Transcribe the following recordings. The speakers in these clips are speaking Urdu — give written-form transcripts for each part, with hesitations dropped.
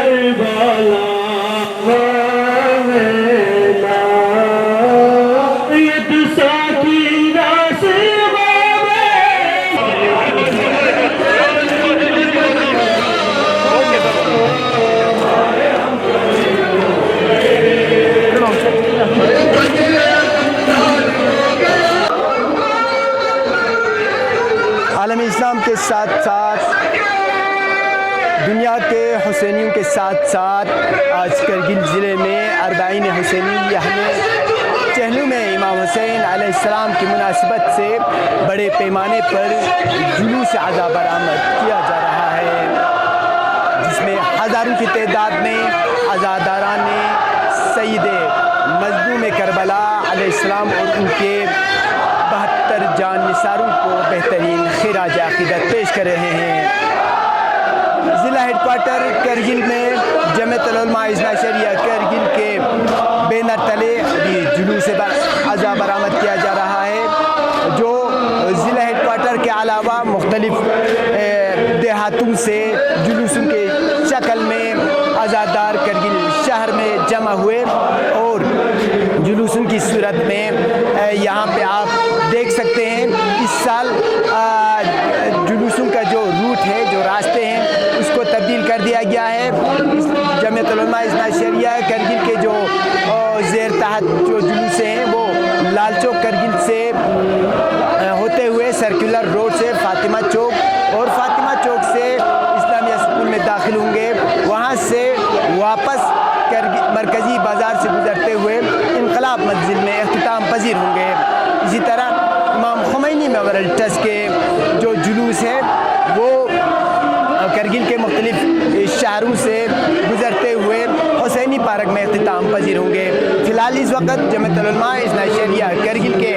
کربلا ویلا ید ساکینہ سے عالم اسلام کے ساتھ ساتھ دنیا کے حسینیوں کے ساتھ ساتھ آج کرگل ضلع میں اربعین حسینیہ میں چہلو میں امام حسین علیہ السلام کی مناسبت سے بڑے پیمانے پر جلوس عزا برآمد کیا جا رہا ہے، جس میں ہزاروں کی تعداد میں عزاداران سید مظلوم کربلا علیہ السلام اور ان کے 72 جان نثاروں کو بہترین خراج عقیدت پیش کر رہے ہیں۔ ضلع ہیڈ کوارٹر کرگل میں جمعیت العلماء اثنا عشریہ کرگل کے بینر تلے ابھی جلوس عزا برآمد کیا جا رہا ہے، جو ضلع ہیڈ کوارٹر کے علاوہ مختلف دیہاتوں سے جلوسوں کے شکل میں عزادار کرگل شہر میں جمع ہوئے اور جلوسوں کی صورت میں یہاں پہ آپ دیکھ سکتے ہیں اس سال جلوسوں کا جو روٹ ہے، جو راستے ہیں، اس کو تبدیل کر دیا گیا ہے۔ جمعیت العلماء اثنا عشریہ کرگل کے جو زیر تحت جو جلوس ہیں وہ لال چوک کرگل سے ہوتے ہوئے سرکولر روڈ سے فاطمہ چوک اور فاطمہ چوک سے اسلامیہ اسکول میں داخل ہوں گے، وہاں سے واپس مرکزی بازار سے گزرتے ہوئے انقلاب منزل میں اختتام پذیر ہوں گے۔ اسی طرح امام خمینی میموریل ٹرسٹ کے جو جلوس ہے وہ کرگل کے مختلف شہروں سے گزرتے ہوئے حسینی پارک میں اختتام پذیر ہوں گے۔ فی الحال اس وقت جمعیت العلماء اثنا عشریہ کرگل کے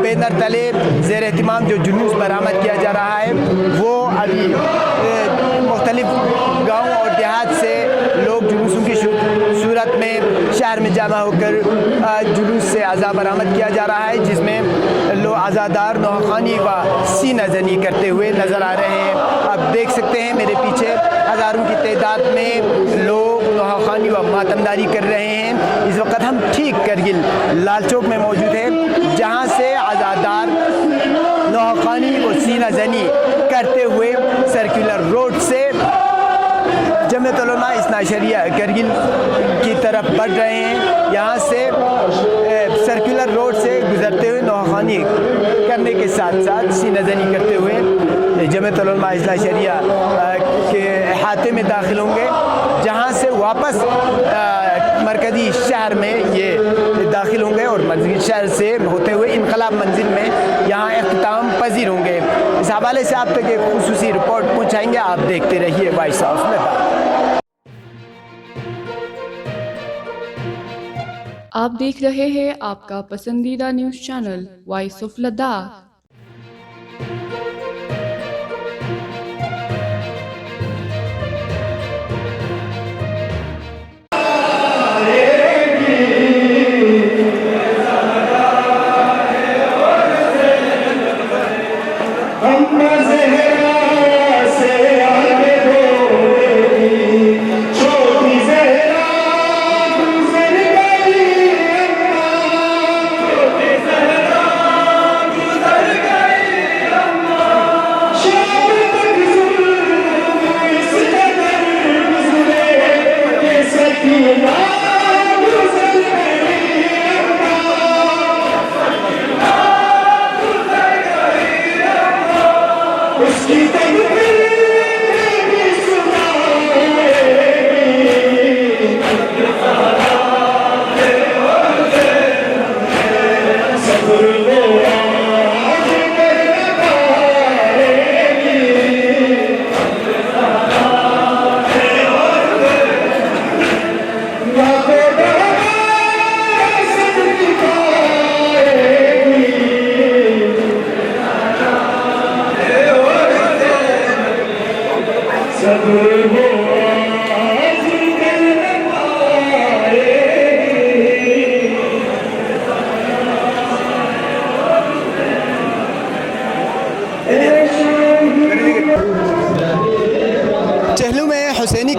بینر تلے زیر اہتمام جو جلوس برآمد کیا جا رہا ہے وہ ابھی مختلف گاؤں اور دیہات سے لوگ جلوسوں کی صورت میں شہر میں جمع ہو کر جلوس سے عزا برآمد کیا جا رہا ہے، جس میں لوگ عزادار نوخوانی و سینہ زنی کرتے ہوئے نظر آ رہے ہیں۔ آپ دیکھ سکتے ہیں میرے پیچھے ہزاروں کی تعداد میں لوگ نوخوانی و ماتمداری کر رہے ہیں۔ اس وقت ہم ٹھیک کرگل لال چوک میں موجود ہیں، جہاں سے عزادار نوخوانی و سینہ زنی کرتے ہوئے سرکولر روڈ سے جمعیت العلماء اثنا عشریہ کرگل کی طرف بڑھ رہے ہیں۔ یہاں سے سرکولر روڈ سے گزرتے ہوئے نوخوانی کرنے کے ساتھ ساتھ سینہ زنی کرتے ہوئے جمعیت العلماء اثنا عشریہ کے احاطے میں داخل ہوں گے، جہاں سے واپس مرکزی شہر میں یہ داخل ہوں گے اور مرکزی شہر سے ہوتے ہوئے انقلاب منزل میں یہاں اختتام پذیر ہوں گے۔ اس حوالے سے آپ تک ایک خصوصی رپورٹ پہنچائیں گے، آپ دیکھتے رہیے وائس آف لداخ۔ آپ دیکھ رہے ہیں آپ کا پسندیدہ news channel voice of Ladakh.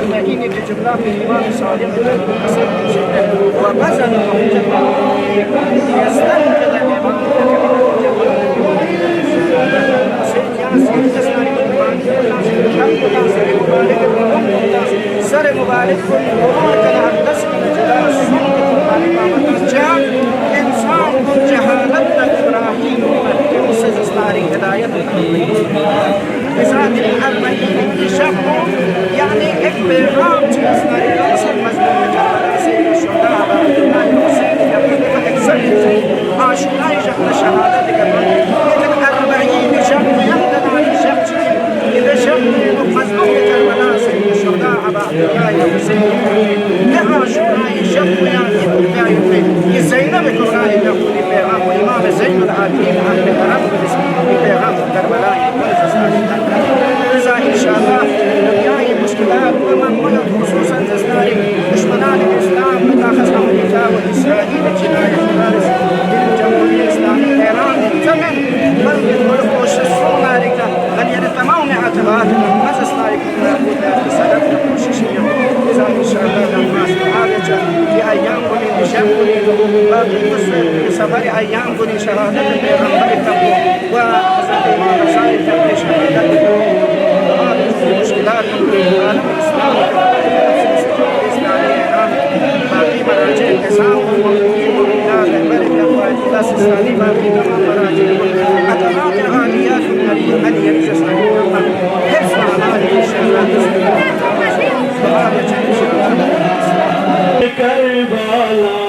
الأربعين بجملة الإمام صادق الحسن وبذل حجة يستنقذ الإمام سر مبارک کو انسان کو جہالت ابراہیم ساری ہدایت الأربعين شخص يعني ایک پیغام چیز مضمون سے شہداء عبد الله حسین عاشقاء شهادت الأربعين شخص يقتل عن شخص إذا شخص مظلوم كربلاء سيد الشهداء عبد الله حسين لعاشقاء شخص يعني زينب كبرى يقول پیغام امام زين العابدين اهل الحرم پیغام کربلا رضا ان شاء الله دنیای مشکلات و ممنوع خصوصا تصداري دشمنان الاسلام متاخذ امریکا و اسرائیل جنایت فارس الجمهوريه الاسلاميه ایران ثمن بل الملك والشسون امریکا بل تمام اعتبار مزستاري بسبب الخصوصيه رضا ان شاء الله الناس حاجه في ايام بشكل سفر ايام بني شهاده البيغمبر وحضرت امام رسائل تبدي شهادات مشكلات العالم الاسلامي باقي مراجع الحساب ومؤمنات البلد يقوى الناس الاسلامي باقي تمام مراجع اتمام العاليات العليا الاسلامي حفظ اعمال الشهادات کربلا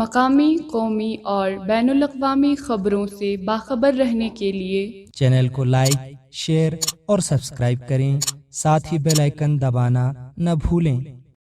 مقامی، قومی اور بین الاقوامی خبروں سے باخبر رہنے کے لیے چینل کو لائک، شیئر اور سبسکرائب کریں، ساتھ ہی بیل آئیکن دبانا نہ بھولیں۔